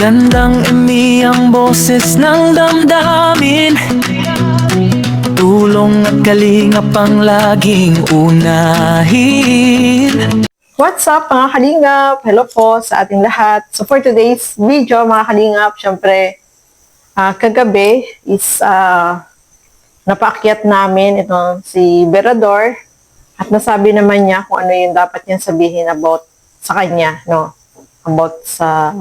Magandang ang boses ng damdamin. Tulong at kalingap ang laging unahin. What's up mga kalingap? Hello po sa ating lahat. So for today's video mga kalingap, syempre kagabi is napaakyat namin itong si Berador at nasabi naman niya kung ano yung dapat niyang sabihin about sa kanya, no? About sa,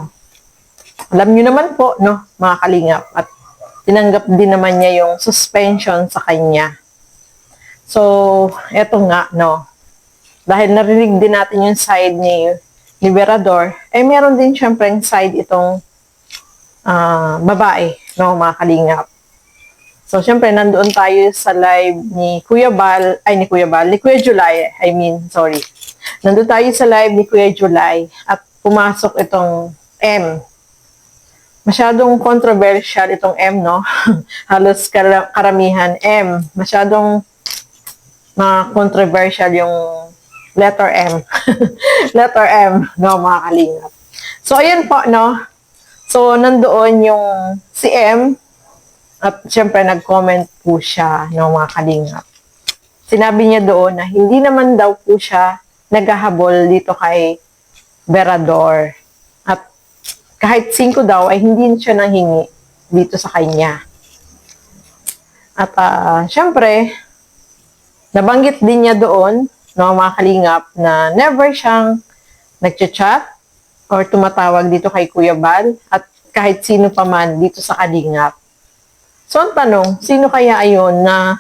alam niyo naman po, no, mga kalingap. At tinanggap din naman niya yung suspension sa kanya. So, eto nga, no. Dahil narinig din natin yung side ni Berador, meron din syempre yung side itong babae, no, mga kalingap. So, syempre, nandoon tayo sa live ni Kuya July, sorry. Nandoon tayo sa live ni Kuya July at pumasok itong M. Masyadong controversial itong M, no? Halos karamihan M. Masyadong controversial yung letter M. Letter M, no, mga kalingap. So, ayan po, no? So, nandoon yung si M at syempre nag-comment po siya, no, mga kalingap. Sinabi niya doon na hindi naman daw po siya naghahabol dito kay Berador. At kahit 5 daw ay hindi siya nanghingi dito sa kanya. At syempre, nabanggit din niya doon, no, mga kalingap, na never siyang nagchat-chat or tumatawag dito kay Kuya Bal at kahit sino pa man dito sa kalingap. So, ang tanong, sino kaya ayon na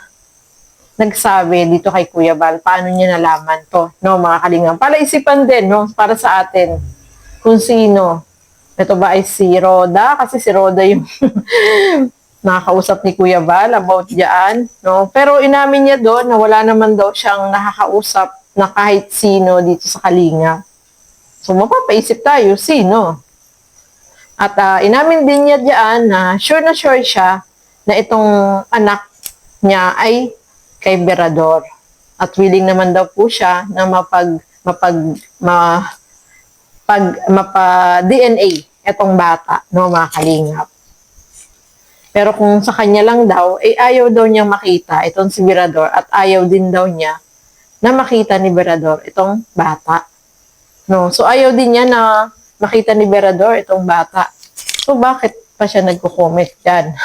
nagsabi dito kay Kuya Bal? Paano niya nalaman to, no, mga kalingap? Palaisipan din, no, para sa atin kung sino. Ito ba ay si Roda? Kasi si Roda yung nakakausap ni Kuya Bal about diyan, no? Pero inamin niya doon na wala naman daw siyang nakakausap na kahit sino dito sa Kalinga. So, mapapaisip tayo, sino? At inamin din niya diyan na sure siya na itong anak niya ay kay Berador. At willing naman daw po siya na mapa-DNA itong bata, no, mga kalingap. Pero kung sa kanya lang daw, ayaw daw niyang makita itong si Berador at ayaw din daw niya na makita ni Berador itong bata. No, so ayaw din niya na makita ni Berador itong bata. So bakit pa siya nagko-comment dyan?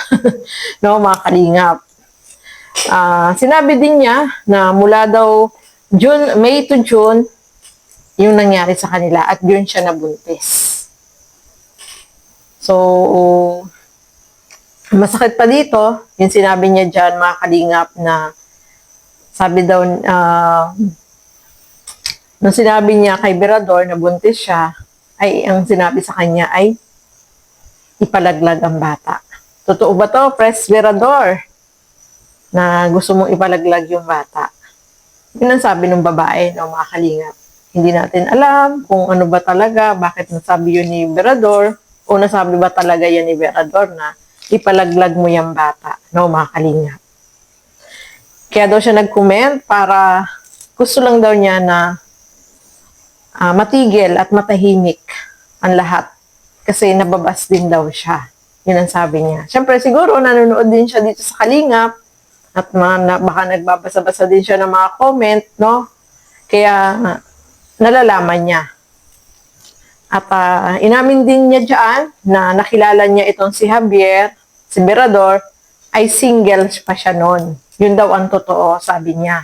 No, mga kalingap. Sinabi din niya na mula daw May to June, yung nangyari sa kanila at yun siya nabuntis. So, masakit pa dito, yung sinabi niya dyan, mga kalingap, na sabi daw, nung sinabi niya kay Berador na buntis siya, ay ang sinabi sa kanya ay ipalaglag ang bata. Totoo ba to, Pres Berador? Na gusto mong ipalaglag yung bata. Yun ang sabi ng babae, no, mga kalingap. Hindi natin alam kung ano ba talaga, bakit nasabi yun ni Berador, o nasabi ba talaga yan ni Berador na ipalaglag mo yung bata, no, mga kalingap. Kaya daw siya nag-comment para gusto lang daw niya na matigil at matahimik ang lahat. Kasi nababas din daw siya. Yun ang sabi niya. Siyempre, siguro nanonood din siya dito sa kalingap, at baka nagbabasa-basa din siya ng mga comment, no? Kaya, nalalaman niya. At inamin din niya dyan na nakilala niya itong si Javier, si Berador, ay single pa siya noon. Yun daw ang totoo, sabi niya.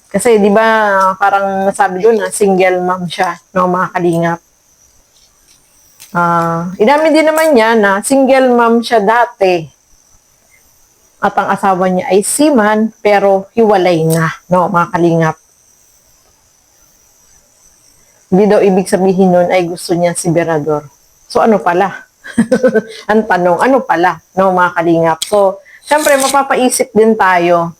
Kasi, di ba, parang nasabi doon na single mom siya, no, mga kalingap. Inamin din naman niya na single mom siya dati. At ang asawa niya ay seaman, pero hiwalay na, no, mga kalingap. Hindi daw ibig sabihin nun ay gusto niya si Berador. So, ano pala? Ang tanong, ano pala, no, mga kalingap? So, syempre, mapapaisip din tayo,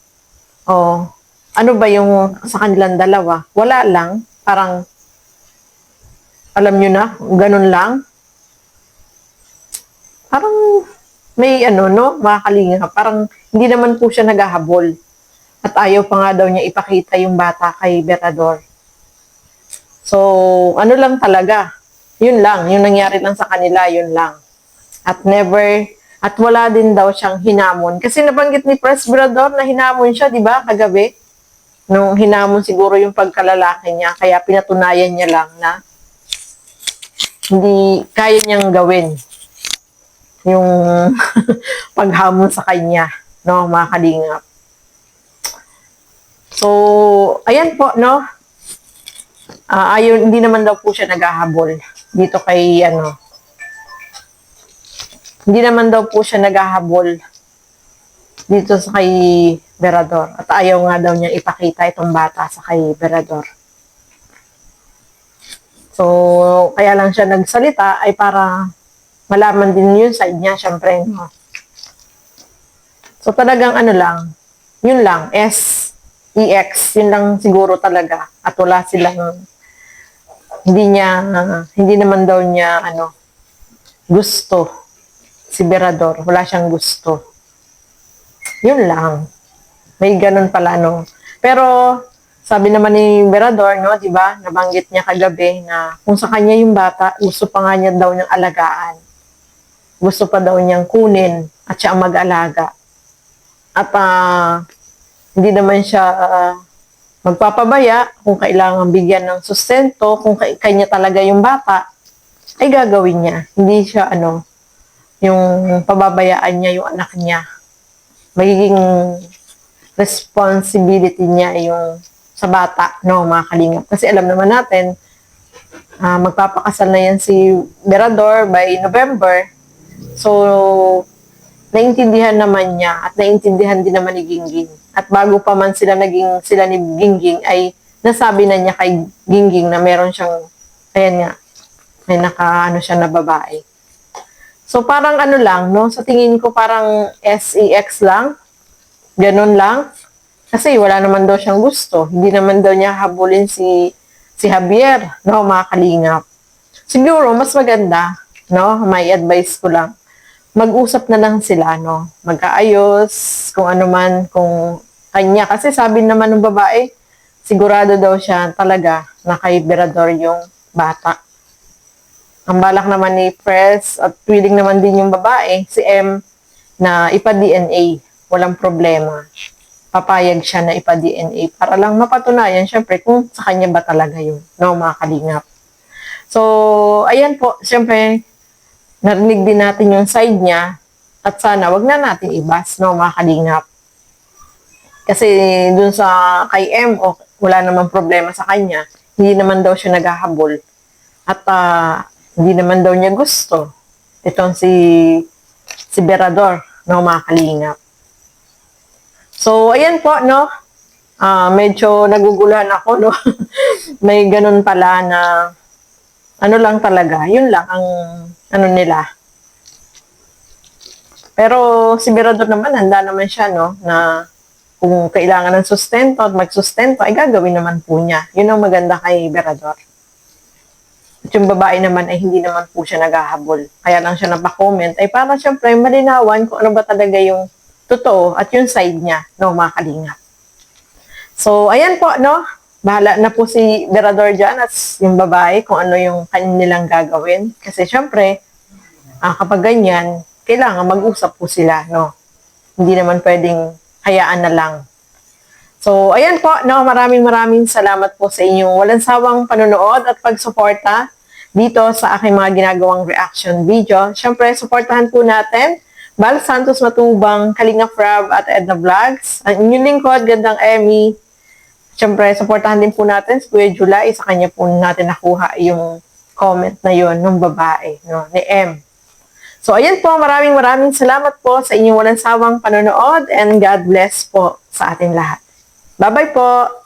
ano ba yung sa kanilang dalawa? Wala lang, parang, alam nyo na, ganun lang. Parang, may no, mga kalingap, parang hindi naman po siya naghahabol. At ayaw pa nga daw niya ipakita yung bata kay Berador. So, ano lang talaga, Yun lang, yung nangyari lang sa kanila, yun lang. At wala din daw siyang hinamon. Kasi nabanggit ni Pres Brador na hinamon siya, di ba, kagabi? Nung hinamon siguro yung pagkalalaki niya, kaya pinatunayan niya lang na hindi kaya niyang gawin yung paghamon sa kanya, no, mga kalingap. So, ayan po, no. Ayun, hindi naman daw po siya naghahabol dito kay, hindi naman daw po siya naghahabol dito sa kay Berador. At ayaw nga daw niya ipakita itong bata sa kay Berador. So, kaya lang siya nagsalita ay para malaman din yun side niya, syempre, no? So, talagang yun lang, SEX, yun lang siguro talaga. At wala silang, hindi naman daw niya, gusto si Berador. Wala siyang gusto. Yun lang. May ganun pala, no? Pero, sabi naman ni Berador, no, di ba, nabanggit niya kagabi na kung sa kanya yung bata, gusto pa nga niya daw niyang alagaan. Gusto pa daw niyang kunin at siya ang mag-alaga. At hindi naman siya magpapabaya kung kailangan bigyan ng sustento, kung kanya talaga yung bata, ay gagawin niya. Hindi siya, yung pababayaan niya yung anak niya. Magiging responsibility niya yung sa bata, no, mga kalingap. Kasi alam naman natin, magpapakasal na yan si Berador by November. So, naintindihan naman niya at naintindihan din naman ni Gingging. At bago pa man sila ni Gingging ay nasabi na niya kay Gingging na meron siyang, ayan nga, may siya na babae. So, parang lang, no? Sa tingin ko parang SEX lang. Ganun lang. Kasi wala naman daw siyang gusto. Hindi naman daw niya habulin si Javier, no, mga kalingap. Siguro, mas maganda, no, may advice ko lang. Mag-usap na lang sila, no? Magkaayos, kung ano man, kung kanya. Kasi sabi naman ng babae, sigurado daw siya talaga na kay Berador yung bata. Ang balak naman ni Pres at willing naman din yung babae, si M, na ipa-DNA. Walang problema. Papayag siya na ipa-DNA para lang mapatunayan, syempre, kung sa kanya ba talaga yun, no, mga kalingap. So, ayan po, syempre, narinig din natin yung side niya at sana wag na natin ibas, no, mga kalingap. Kasi dun sa kay M, wala namang problema sa kanya. Hindi naman daw siya naghahabol. At hindi naman daw niya gusto itong si Berador, no, mga kalingap. So, ayan po, no. Medyo naguguluhan ako, no. May ganun pala na lang talaga. Yun lang ang nila. Pero si Berador naman, handa naman siya, no, na kung kailangan ng sustento at magsustento, ay gagawin naman po niya. Yun ang maganda kay Berador. At yung babae naman ay hindi naman po siya naghahabol. Kaya lang siya napakomment ay para syempre malinawan kung ano ba talaga yung totoo at yung side niya, no, mga kalingap. So, ayan po, no. Bahala na po si Berador dyan at yung babae kung ano yung kanilang gagawin. Kasi syempre, kapag ganyan, kailangan mag-usap po sila, no. Hindi naman pwedeng hayaan na lang. So, ayan po, no, maraming salamat po sa inyong walang sawang panonood at pagsuporta dito sa aking mga ginagawang reaction video. Syempre, suportahan po natin Val Santos Matubang, Kalingap Rab at Edna Vlogs. Ang inyong lingkod, Gandang Emmy. Syempre, suportahan din po natin si Kuya July. Sa kanya po natin nakuha yung comment na yon ng babae, no, ni M. So, ayan po, maraming salamat po sa inyong walang sawang panonood and God bless po sa ating lahat. Bye-bye po!